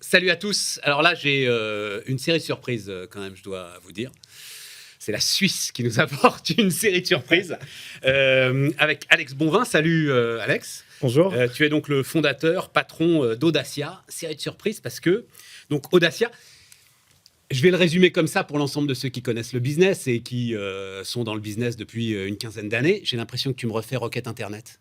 Salut à tous. Alors là, j'ai une série de surprises quand même, je dois vous dire. C'est la Suisse qui nous apporte une série de surprises avec Alex Bonvin. Salut Alex. Bonjour. Tu es donc le fondateur, patron d'Audacia. Série de surprises parce que donc Audacia, je vais le résumer comme ça pour l'ensemble de ceux qui connaissent le business et qui sont dans le business depuis une quinzaine d'années. J'ai l'impression que tu me refais Rocket Internet.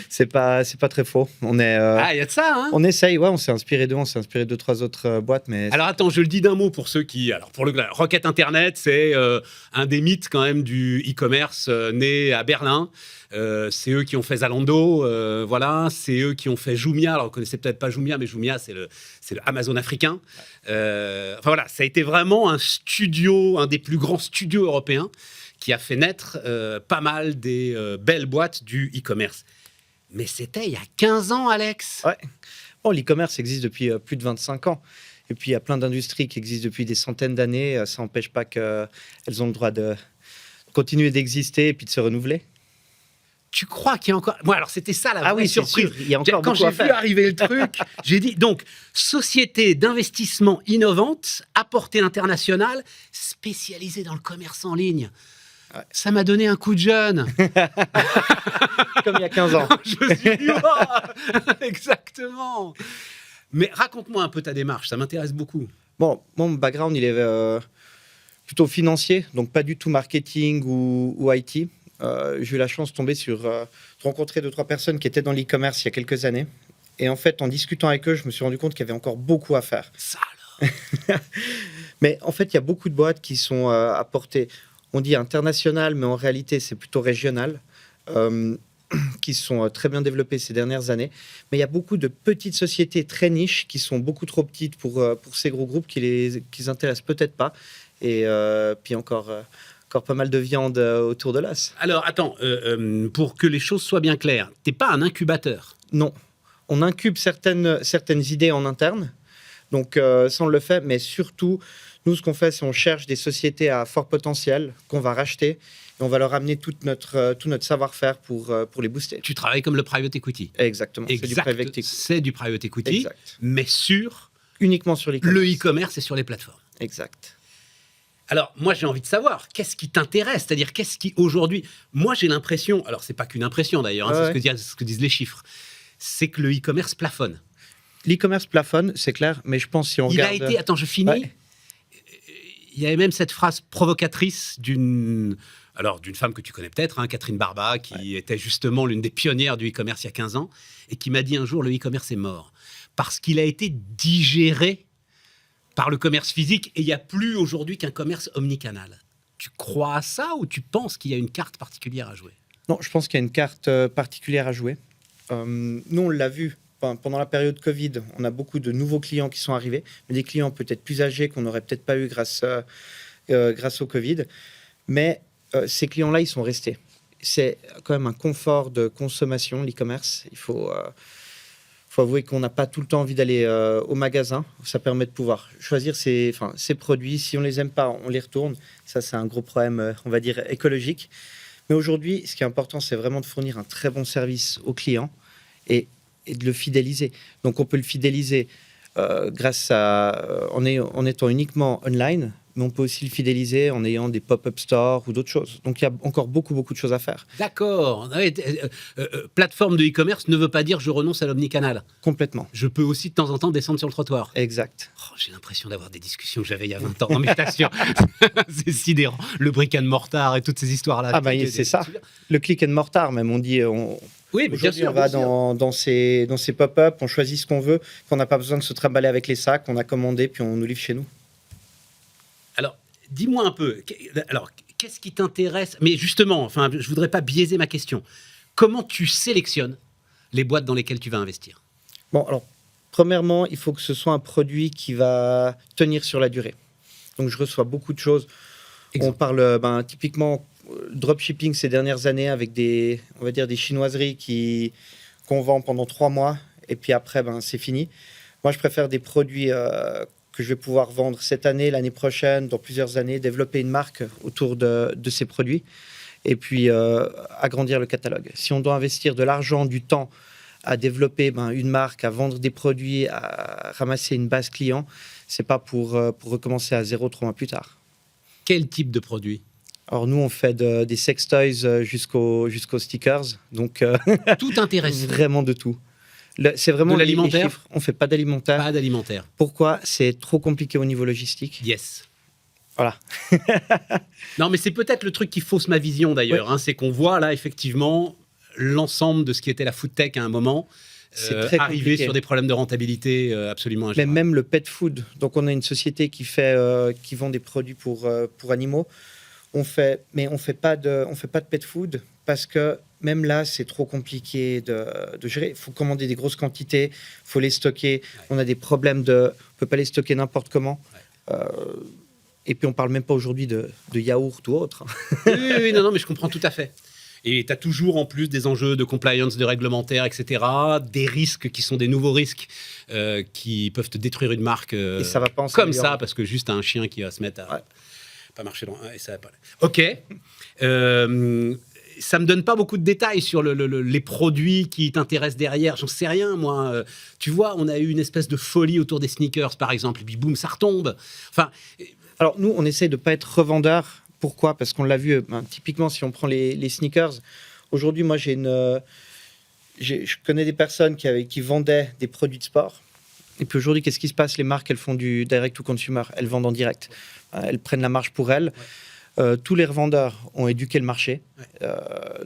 c'est pas très faux. Il y a de ça, hein. On essaye, ouais, on s'est inspiré d'eux, on s'est inspiré de 2-3 autres boîtes. Mais... Alors attends, je le dis d'un mot pour ceux qui... Alors pour le Rocket Internet, c'est un des mythes quand même du e-commerce né à Berlin. C'est eux qui ont fait Zalando, voilà. C'est eux qui ont fait Jumia. Alors, vous connaissez peut-être pas Jumia, mais Jumia, c'est le Amazon africain. Enfin voilà, ça a été vraiment un des plus grands studios européens qui a fait naître pas mal des belles boîtes du e-commerce. Mais c'était il y a 15 ans, Alex. Ouais. Bon, l'e-commerce existe depuis plus de 25 ans. Et puis, il y a plein d'industries qui existent depuis des centaines d'années. Ça n'empêche pas qu'elles ont le droit de continuer d'exister et puis de se renouveler. Tu crois qu'il y a encore... Moi, alors, c'était ça la vraie surprise. Sûr. Il y a encore Quand beaucoup à faire. j'ai vu arriver le truc, j'ai dit, donc, société d'investissement innovante, à portée internationale, spécialisée dans le commerce en ligne. Ouais. Ça m'a donné un coup de jeune. Comme il y a 15 ans. Je me suis dit, oh exactement. Mais raconte-moi un peu ta démarche, ça m'intéresse beaucoup. Bon, mon background, il est plutôt financier, donc pas du tout marketing ou IT. J'ai eu la chance de rencontrer 2-3 personnes qui étaient dans l'e-commerce il y a quelques années. Et en fait, en discutant avec eux, je me suis rendu compte qu'il y avait encore beaucoup à faire. Ça alors. Mais en fait, il y a beaucoup de boîtes qui sont à portée, on dit internationale, mais en réalité, c'est plutôt régional, qui sont très bien développées ces dernières années. Mais il y a beaucoup de petites sociétés très niches qui sont beaucoup trop petites pour ces gros groupes qui les intéressent peut-être pas. Et puis encore pas mal de viande autour de l'os. Alors, attends, pour que les choses soient bien claires, t'es pas un incubateur? Non. On incube certaines idées en interne, donc ça on le fait, mais surtout, nous ce qu'on fait, c'est on cherche des sociétés à fort potentiel qu'on va racheter et on va leur amener tout notre savoir-faire pour les booster. Tu travailles comme le private equity? Exactement, c'est du private equity, exact. Mais uniquement sur l'e-commerce. Le e-commerce et sur les plateformes. Exact. Alors, moi, j'ai envie de savoir, qu'est-ce qui t'intéresse? C'est-à-dire, qu'est-ce qui, aujourd'hui... Moi, j'ai l'impression... Alors, c'est pas qu'une impression, d'ailleurs, hein, c'est ce que disent les chiffres. C'est que le e-commerce plafonne. L'e-commerce plafonne, c'est clair, mais je pense si on regarde... Il a été... Attends, je finis. Ouais. Il y avait même cette phrase provocatrice d'une femme que tu connais peut-être, hein, Catherine Barba, qui était justement l'une des pionnières du e-commerce il y a 15 ans, et qui m'a dit un jour, le e-commerce est mort. Parce qu'il a été digéré par le commerce physique, et il n'y a plus aujourd'hui qu'un commerce omnicanal. Tu crois à ça ou tu penses qu'il y a une carte particulière à jouer? Non, je pense qu'il y a une carte particulière à jouer. Nous, on l'a vu pendant la période Covid, on a beaucoup de nouveaux clients qui sont arrivés, mais des clients peut-être plus âgés qu'on n'aurait peut-être pas eu grâce au Covid. Mais ces clients-là, ils sont restés. C'est quand même un confort de consommation, l'e-commerce. Il faut avouer qu'on n'a pas tout le temps envie d'aller au magasin. Ça permet de pouvoir choisir ses produits. Si on ne les aime pas, on les retourne. Ça, c'est un gros problème, on va dire, écologique. Mais aujourd'hui, ce qui est important, c'est vraiment de fournir un très bon service aux clients et de le fidéliser. Donc, on peut le fidéliser en étant uniquement online, mais on peut aussi le fidéliser en ayant des pop-up stores ou d'autres choses. Donc, il y a encore beaucoup de choses à faire. D'accord. Plateforme de e-commerce ne veut pas dire je renonce à l'omnicanal. Complètement. Je peux aussi de temps en temps descendre sur le trottoir. Exact. Oh, j'ai l'impression d'avoir des discussions que j'avais il y a 20 ans. Non, mais je t'assure, c'est sidérant. Le brick and mortar et toutes ces histoires-là. Ah c'est ça. Le click and mortar, même, on dit... Oui, mais bien sûr. On va dans ces pop-up, on choisit ce qu'on veut, qu'on n'a pas besoin de se trimballer avec les sacs, on a commandé, puis on nous livre chez nous. Alors, dis-moi un peu, qu'est-ce qui t'intéresse? Mais justement, je ne voudrais pas biaiser ma question. Comment tu sélectionnes les boîtes dans lesquelles tu vas investir? Bon, alors, premièrement, il faut que ce soit un produit qui va tenir sur la durée. Donc, je reçois beaucoup de choses. On parle typiquement dropshipping ces dernières années avec des chinoiseries qu'on vend pendant 3 mois et puis après, c'est fini. Moi, je préfère des produits que je vais pouvoir vendre cette année, l'année prochaine, dans plusieurs années, développer une marque autour de ces produits et puis agrandir le catalogue. Si on doit investir de l'argent, du temps à développer une marque, à vendre des produits, à ramasser une base client, c'est pas pour recommencer à zéro 3 mois plus tard. Quel type de produit? Alors nous, on fait des sex toys jusqu'aux stickers, donc Tout intéressant. vraiment de tout. C'est vraiment de l'alimentaire? les chiffres. On fait pas d'alimentaire. Pas d'alimentaire. Pourquoi? C'est trop compliqué au niveau logistique. Yes. Voilà. Non, mais c'est peut-être le truc qui fausse ma vision d'ailleurs. Oui. C'est qu'on voit là effectivement l'ensemble de ce qui était la food tech à un moment C'est très arriver compliqué. sur des problèmes de rentabilité absolument Mais ingérables. même le pet food. Donc on a une société qui vend des produits pour animaux. On fait pas de pet food parce que même là c'est trop compliqué de gérer. Il faut commander des grosses quantités, il faut les stocker. Ouais. On a des problèmes on peut pas les stocker n'importe comment. Et puis on parle même pas aujourd'hui de yaourt ou autre. Oui, non, mais je comprends tout à fait. Et tu as toujours en plus des enjeux de compliance, de réglementaire, etc. Des risques qui sont des nouveaux risques qui peuvent te détruire une marque Et ça va pas en comme s'améliorant. ça, parce que juste un chien qui va se mettre à Ouais. pas marcher dans et ça va pas. Ok. Ça me donne pas beaucoup de détails sur les produits qui t'intéressent derrière. J'en sais rien, moi. Tu vois, on a eu une espèce de folie autour des sneakers, par exemple, et puis boum, ça retombe. Enfin, Alors nous, on essaie de pas être revendeur. Pourquoi? Parce qu'on l'a vu, typiquement, si on prend les sneakers, aujourd'hui, moi, je connais des personnes qui vendaient des produits de sport. Et puis aujourd'hui, qu'est-ce qui se passe? Les marques, elles font du direct to consumer. Elles vendent en direct. Elles prennent la marge pour elles. Tous les revendeurs ont éduqué le marché.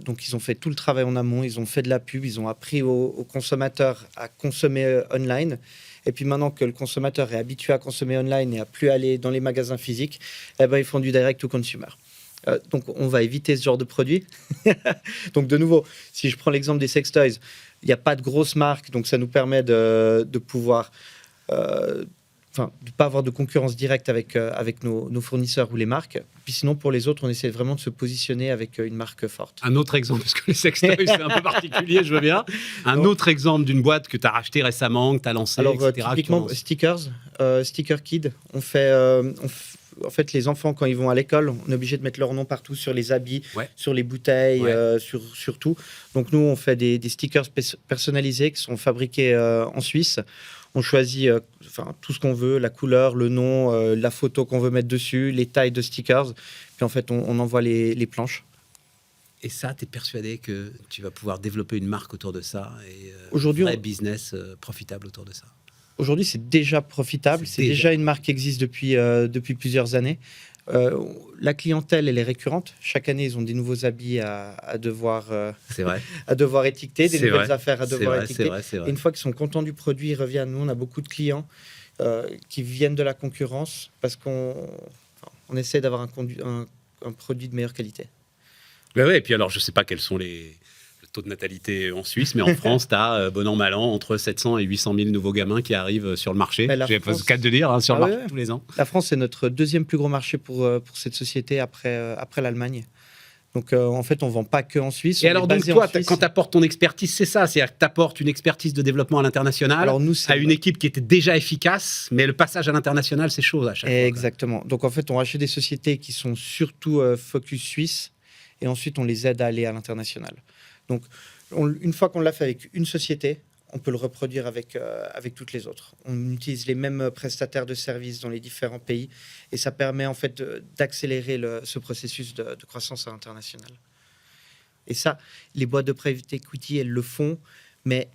Donc, ils ont fait tout le travail en amont. Ils ont fait de la pub. Ils ont appris aux consommateurs à consommer online. Et puis maintenant que le consommateur est habitué à consommer online et à plus aller dans les magasins physiques, ils font du direct to consumer. Donc, on va éviter ce genre de produit. Donc, de nouveau, si je prends l'exemple des sex toys, il n'y a pas de grosses marques, donc ça nous permet de pouvoir, de ne pas avoir de concurrence directe avec nos fournisseurs ou les marques. Puis sinon, pour les autres, on essaie vraiment de se positionner avec une marque forte. un autre exemple, parce que les sextoys, c'est un peu particulier, je veux bien. Un autre exemple d'une boîte que tu as racheté récemment, que tu as lancée, Alors, etc. typiquement, Sticker Kid, en fait, les enfants, quand ils vont à l'école, on est obligé de mettre leur nom partout sur les habits, Ouais. sur les bouteilles, Ouais. sur tout. Donc, nous, on fait des stickers personnalisés qui sont fabriqués en Suisse. On choisit tout ce qu'on veut, la couleur, le nom, la photo qu'on veut mettre dessus, les tailles de stickers. Puis, en fait, on envoie les planches. Et ça, tu es persuadé que tu vas pouvoir développer une marque autour de ça et Aujourd'hui, un vrai business profitable autour de ça. Aujourd'hui, c'est déjà profitable. C'est déjà une marque qui existe depuis plusieurs années. La clientèle, elle est récurrente. Chaque année, ils ont des nouveaux habits à devoir C'est vrai. étiqueter, des nouvelles affaires à devoir étiqueter. C'est vrai. Et une fois qu'ils sont contents du produit, ils reviennent. Nous, on a beaucoup de clients qui viennent de la concurrence parce qu'on essaie d'avoir un produit de meilleure qualité. Ouais, et puis alors, je ne sais pas quels sont le taux de natalité en Suisse, mais en France, tu as, bon an, mal an, entre 700 et 800 000 nouveaux gamins qui arrivent sur le marché. J'ai pas le cas de dire, sur le marché tous les ans. La France, c'est notre deuxième plus gros marché pour cette société après l'Allemagne. Donc, en fait, on ne vend pas que en Suisse. Et alors, donc, toi, quand tu apportes ton expertise, c'est ça, c'est-à-dire que tu apportes une expertise de développement à l'international à une équipe qui était déjà efficace, mais le passage à l'international, c'est chaud à chaque fois. Exactement. Donc, en fait, on rachète des sociétés qui sont surtout focus suisse et ensuite, on les aide à aller à l'international. Donc, une fois qu'on l'a fait avec une société, on peut le reproduire avec toutes les autres. On utilise les mêmes prestataires de services dans les différents pays et ça permet en fait d'accélérer ce processus de croissance à l'international. Et ça, les boîtes de private equity, elles le font, mais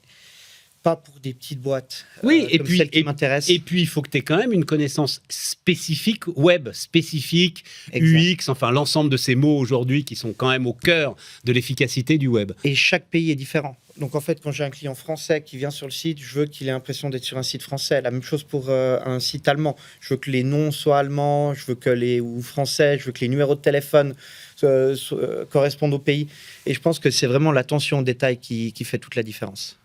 pas pour des petites boîtes comme celles qui m'intéressent. Et puis, il faut que tu aies quand même une connaissance spécifique, web spécifique, Exact. UX, enfin l'ensemble de ces mots aujourd'hui qui sont quand même au cœur de l'efficacité du web. Et chaque pays est différent. Donc en fait, quand j'ai un client français qui vient sur le site, je veux qu'il ait l'impression d'être sur un site français. La même chose pour un site allemand. Je veux que les noms soient allemands, je veux que ou français, je veux que les numéros de téléphone correspondent au pays. Et je pense que c'est vraiment l'attention au détail qui fait toute la différence.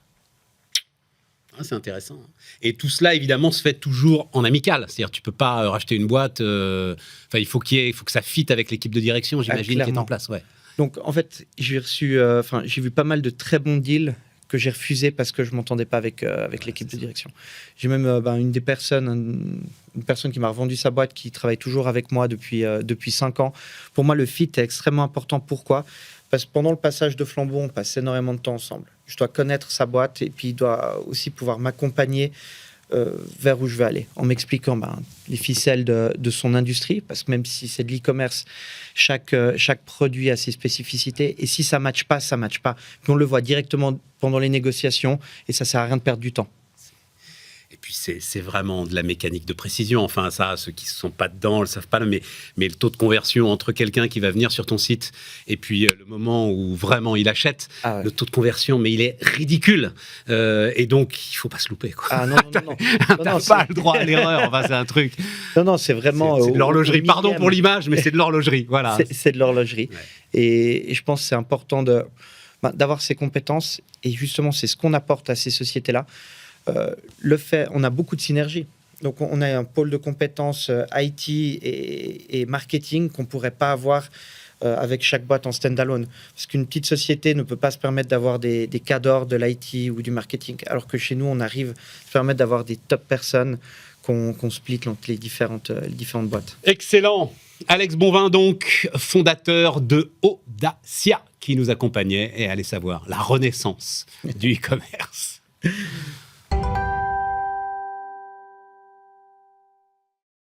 Ah, c'est intéressant. Et tout cela, évidemment, se fait toujours en amical. C'est-à-dire, tu peux pas racheter une boîte. Il faut que ça fitte avec l'équipe de direction, j'imagine, qui est en place. Ouais. Donc, en fait, j'ai vu pas mal de très bons deals que j'ai refusé parce que je m'entendais pas avec l'équipe de direction. J'ai même une personne qui m'a revendu sa boîte, qui travaille toujours avec moi depuis 5 ans. Pour moi, le fit est extrêmement important. Pourquoi ? Parce que pendant le passage de flambeau, on passe énormément de temps ensemble. Je dois connaître sa boîte et puis il doit aussi pouvoir m'accompagner vers où je veux aller, en m'expliquant les ficelles de son industrie, parce que même si c'est de l'e-commerce, chaque produit a ses spécificités, et si ça ne matche pas, ça ne matche pas. Puis on le voit directement pendant les négociations, et ça ne sert à rien de perdre du temps. Et puis, c'est vraiment de la mécanique de précision. Enfin, ça, ceux qui ne sont pas dedans ne le savent pas, mais le taux de conversion entre quelqu'un qui va venir sur ton site et puis le moment où vraiment il achète, le taux de conversion, mais il est ridicule. Et donc, il ne faut pas se louper, quoi. Ah non. T'as pas le droit à l'erreur. Enfin, c'est un truc. Non, c'est vraiment... C'est de l'horlogerie. Pardon pour l'image, mais c'est de l'horlogerie. Voilà. C'est de l'horlogerie. Ouais. Et je pense que c'est important d'avoir ces compétences. Et justement, c'est ce qu'on apporte à ces sociétés-là. On a beaucoup de synergie. Donc, on a un pôle de compétences IT et marketing qu'on ne pourrait pas avoir avec chaque boîte en standalone. Parce qu'une petite société ne peut pas se permettre d'avoir des cadres de l'IT ou du marketing. Alors que chez nous, on arrive à se permettre d'avoir des top personnes qu'on split entre les différentes boîtes. Excellent. Alex Bonvin, donc, fondateur de Audacia, qui nous accompagnait et allez savoir la renaissance du e-commerce.